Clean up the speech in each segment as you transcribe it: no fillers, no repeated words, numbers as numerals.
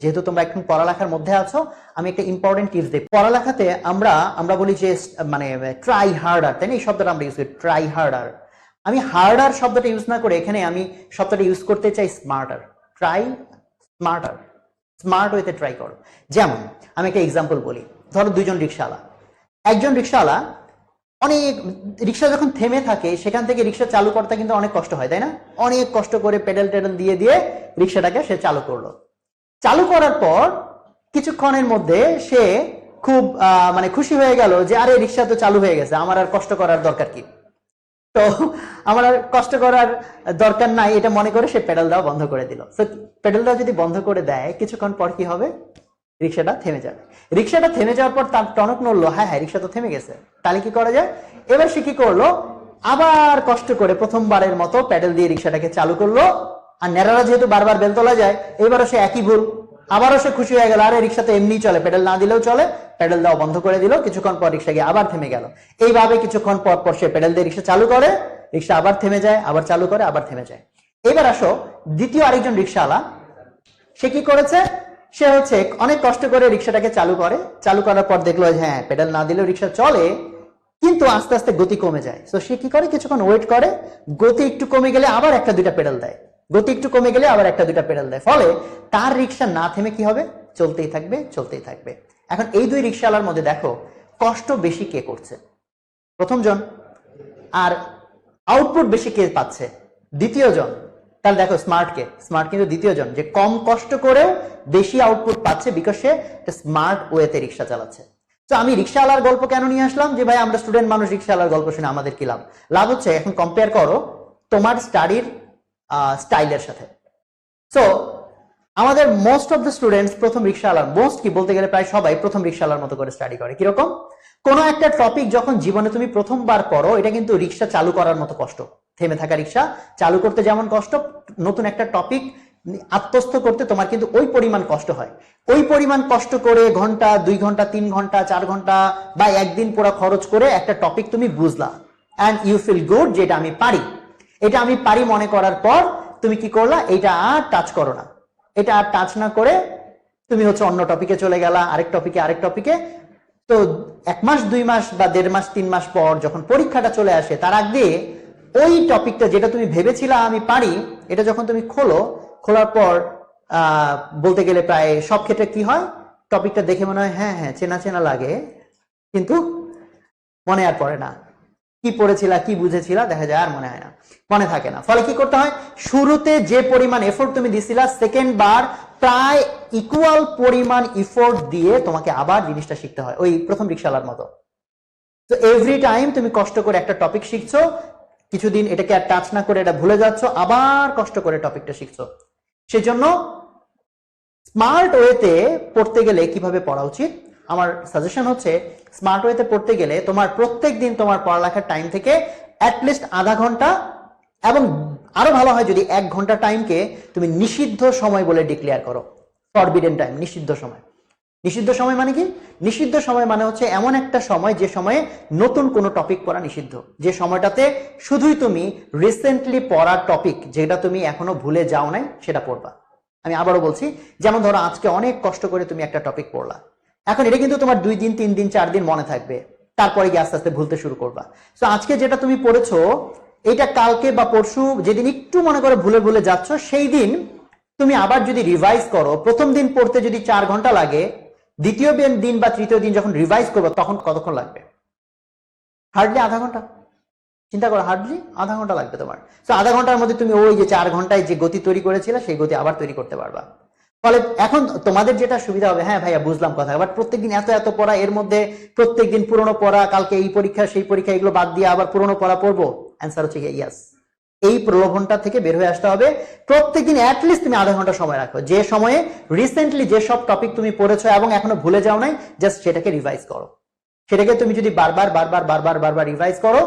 যেহেতু তোমরা এখন পড়ালেখার মধ্যে আছো, আমি একটা ইম্পর্টেন্ট টিপস দিই। পড়ালেখাতে আমরা বলি যে মানে ট্রাই হার্ডার, তাই না? এই শব্দটা আমরা ইউজ করি, ট্রাই হার্ডার। আমি হার্ডার শব্দটা ইউজ না করে এখানে আমি শব্দটা ইউজ করতে চাই স্মার্টার। ট্রাই স্মার্টার, স্মার্ট ওয়েতে ট্রাই করো। যেমন আমি একটা এক্সাম্পল বলি, ধরো দুইজন রিক্সাওয়ালা, একজন রিক্সাওয়ালা অনেক, রিক্সা যখন থেমে থাকে সেখান থেকে রিক্সা চালু করতে কিন্তু অনেক কষ্ট হয়, তাই না? অনেক কষ্ট করে পেডেল টেডেল দিয়ে দিয়ে রিক্সাটাকে সে চালু করলো। চালু করার পর কিছুক্ষণের মধ্যে সে খুব মানে খুশি হয়ে গেল যে আরে রিক্সা তো চালু হয়ে গেছে, আমার আর কষ্ট করার দরকার কি, তো আমার আর কষ্ট করার দরকার নাই, এটা মনে করে সে পেডাল দেওয়া বন্ধ করে দিল। তো পেডাল দেওয়া যদি বন্ধ করে দেয় কিছুক্ষণ পর কি হবে? রিক্সাটা থেমে যাবে। রিক্সাটা থেমে যাওয়ার পর তার টনক নড়লো, হ্যাঁ হ্যাঁ রিক্সা তো থেমে গেছে, তাহলে কি করা যায়? এবার সে কি করলো, আবার কষ্ট করে প্রথমবারের মতো প্যাডেল দিয়ে রিক্সাটাকে চালু করলো। আর নেড়ারা যেহেতু বারবার বেল তোলা যায়, এবারও সে একই ভুল, আবারও সে খুশি হয়ে গেল, আরে রিক্সা তো এমনি চলে, প্যাডেল না দিলেও চলে, প্যাডেল দেওয়া বন্ধ করে দিল। কিছুক্ষণ পর রিক্সা গিয়ে আবার থেমে গেল। এইভাবে কিছুক্ষণ পর পর সে প্যাডেল দিয়ে রিক্সা চালু করে, রিক্সা আবার থেমে যায়, আবার চালু করে, আবার থেমে যায়। এবার আসো দ্বিতীয় আরেকজন রিক্সাওয়ালা, সে কি করেছে, সে হচ্ছে অনেক কষ্ট করে রিক্সাটাকে চালু করে, চালু করার পর দেখলো হ্যাঁ প্যাডেল না দিলেও রিক্সা চলে, কিন্তু আস্তে আস্তে গতি কমে যায়। তো সে কি করে, কিছুক্ষণ ওয়েট করে, গতি একটু কমে গেলে আবার একটা দুইটা পেডাল দেয়, গতি একটু কমে গেলে আবার একটা দুইটা পেডাল দেয়, ফলে তার রিক্সা না থেমে কি হবে, চলতেই থাকবে, চলতেই থাকবে। এখন এই দুই রিক্সাওয়ালার মধ্যে দেখো কষ্ট বেশি কে করছে? প্রথম জন। আর আউটপুট বেশি কে পাচ্ছে? দ্বিতীয় জন। তাহলে দেখো স্মার্ট কে? স্মার্ট কিন্তু দ্বিতীয় জন, যে কম কষ্ট করেও বেশি আউটপুট পাচ্ছে, বিকজ সে স্মার্ট ওয়েতে রিক্সা চালাচ্ছে। তো আমি রিক্সাওয়ালার গল্প কেন নিয়ে আসলাম, যে ভাই আমরা স্টুডেন্ট মানুষ, রিক্সাওয়ালার গল্প শুনে আমাদের কি লাভ? লাভ হচ্ছে এখন কম্পেয়ার করো তোমার স্টাডির স্টাইলের সাথে। সো আমাদের মোস্ট অফ দ্য স্টুডেন্টস প্রথম রিক্সাওয়ালার, মোস্ট কি বলতে গেলে প্রায় সবাই প্রথম রিক্সাওয়ালার মতো করে স্টাডি করে। কিরকম? কোনো একটা টপিক যখন জীবনে তুমি প্রথমবার পড়ো, এটা কিন্তু রিক্সা চালু করার মতো কষ্ট। থেমে থাকা রিক্সা চালু করতে যেমন কষ্ট, নতুন একটা টপিক আত্মস্থ করতে তোমার কিন্তু ওই পরিমাণ কষ্ট হয়। ওই পরিমাণ কষ্ট করে ঘন্টা, 2 ঘন্টা, 3 ঘন্টা, 4 ঘন্টা বা একদিন পুরো খরচ করে একটা টপিক তুমি বুঝলা, অ্যান্ড ইউ ফিল গুড যে এটা আমি পারি। এটা আমি পারি মনে করার পর তুমি কি করলা, এটা আর টাচ করো না। এটা আর টাচ না করে তুমি হচ্ছে অন্য টপিকে চলে গেলা, আরেক টপিকে। তো 1 মাস 2 মাস বা 1.5 মাস 3 মাস পর যখন পরীক্ষাটা চলে আসে, তার আগে ওই টপিকটা যেটা তুমি ভেবেছিলা আমি পারি, এটা যখন তুমি খোলার পর বলতে গেলে প্রায় সব ক্ষেত্রে কি হয়, টপিকটা দেখে মনে হয় হ্যাঁ হ্যাঁ চেনা চেনা লাগে, কিন্তু মনে আর পড়ে না। কি পড়েছিলা, কি বুঝেছিলা, দেখা যায় আর মনে হয় না, মনে থাকে না। ফলে কি করতে হয়, শুরুতে যে পরিমাণ এফোর্ট তুমি দিছিলা, সেকেন্ড বার প্রায় ইকুয়াল পরিমাণ এফোর্ট দিয়ে তোমাকে আবার জিনিসটা শিখতে হয়, ওই প্রথম রিক্সাওয়ালার মতো। তো এভরি টাইম তুমি কষ্ট করে একটা টপিক শিখছো, কিছুদিন এটাকে আর টাচ না করে এটা ভুলে যাচ্ছ, আবার কষ্ট করে টপিকটা শিখছো। সেজন্য স্মার্ট ওয়েতে পড়তে গেলে কিভাবে পড়া উচিত, আমার সাজেশন হচ্ছে স্মার্ট ওয়েতে পড়তে গেলে তোমার প্রত্যেক দিন তোমার পড়ালেখার টাইম থেকে অ্যাটলিস্ট আধা ঘন্টা, এবং আরো ভালো হয় যদি 1 ঘন্টা টাইমকে তুমি নিষিদ্ধ সময় বলে ডিক্লেয়ার করো। ফরবিডেন টাইম, নিষিদ্ধ সময়। নিষিদ্ধ সময় মানে কি? নিষিদ্ধ সময় মানে হচ্ছে এমন একটা সময় যে সময়ে নতুন কোনো টপিক পড়া নিষিদ্ধ, যে সময়টাতে শুধুই তুমি রিসেন্টলি পড়া টপিক যেটা তুমি এখনো ভুলে যাও নাই সেটা পড়বা। আমি আবারও বলছি, যেমন ধরো আজকে অনেক কষ্ট করে তুমি একটা টপিক পড়লা, এখন এটা কিন্তু তোমার 2 দিন 3 দিন 4 দিন মনে থাকবে, তারপরে গিয়ে আস্তে আস্তে ভুলতে শুরু করবা। তো আজকে যেটা তুমি পড়েছো, এটা কালকে বা পরশু যেদিন একটু মনে করে ভুলে ভুলে যাচ্ছ, সেই দিন তুমি আবার যদি রিভাইজ করো, প্রথম দিন পড়তে যদি 4 ঘন্টা লাগে, দ্বিতীয় দিন বা তৃতীয় দিন যখন রিভাইজ করবো তখন কতক্ষণ লাগবে? হার্ডলি আধা ঘন্টা। চিন্তা করো, হার্ডলি আধা ঘন্টা লাগবে তোমার। তো আধা ঘন্টার মধ্যে তুমি ওই যে 4 ঘন্টায় যে গতি তৈরি করেছিলে সেই গতি আবার তৈরি করতে পারবা। ফলে এখন তোমাদের যেটা সুবিধা হবে, হ্যাঁ ভাইয়া বুঝলাম কথা, বাট প্রত্যেকদিন এত এত পড়া, এর মধ্যে প্রত্যেকদিন পুরনো পড়া, কালকে এই পরীক্ষা সেই পরীক্ষা, এগুলো বাদ দিয়ে আবার পুরনো পড়া পড়বো? অ্যান্সার হচ্ছে ইয়াস। এই প্রলোভনটা থেকে বের হয়ে আসতে হবে। প্রত্যেকদিন অ্যাটলিস্ট তুমি আধা ঘন্টা সময় রাখো, যে সময়ে রিসেন্টলি যে সব টপিক তুমি পড়েছো এবং এখনো ভুলে যাও নাই, জাস্ট সেটাকে রিভাইজ করো। সেটাকে তুমি যদি বারবার রিভাইজ করো,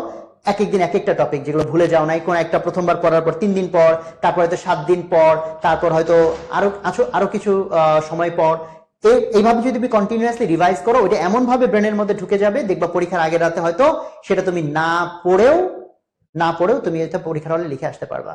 এক একদিন এক একটা টপিক যেগুলো ভুলে যাও নাই, কোন একটা প্রথমবার পড়ার পর 3 দিন পর, তারপর হয়তো 7 দিন পর, তারপর হয়তো আরো কিছু সময় পর, এইভাবে যদি তুমি কন্টিনিউয়াসলি রিভাইজ করো, ওইটা এমন ভাবে ব্রেনের মধ্যে ঢুকে যাবে, দেখবা পরীক্ষার আগের রাতে হয়তো সেটা তুমি না পড়েও তুমি এটা পরীক্ষার হলে লিখে আসতে পারবা।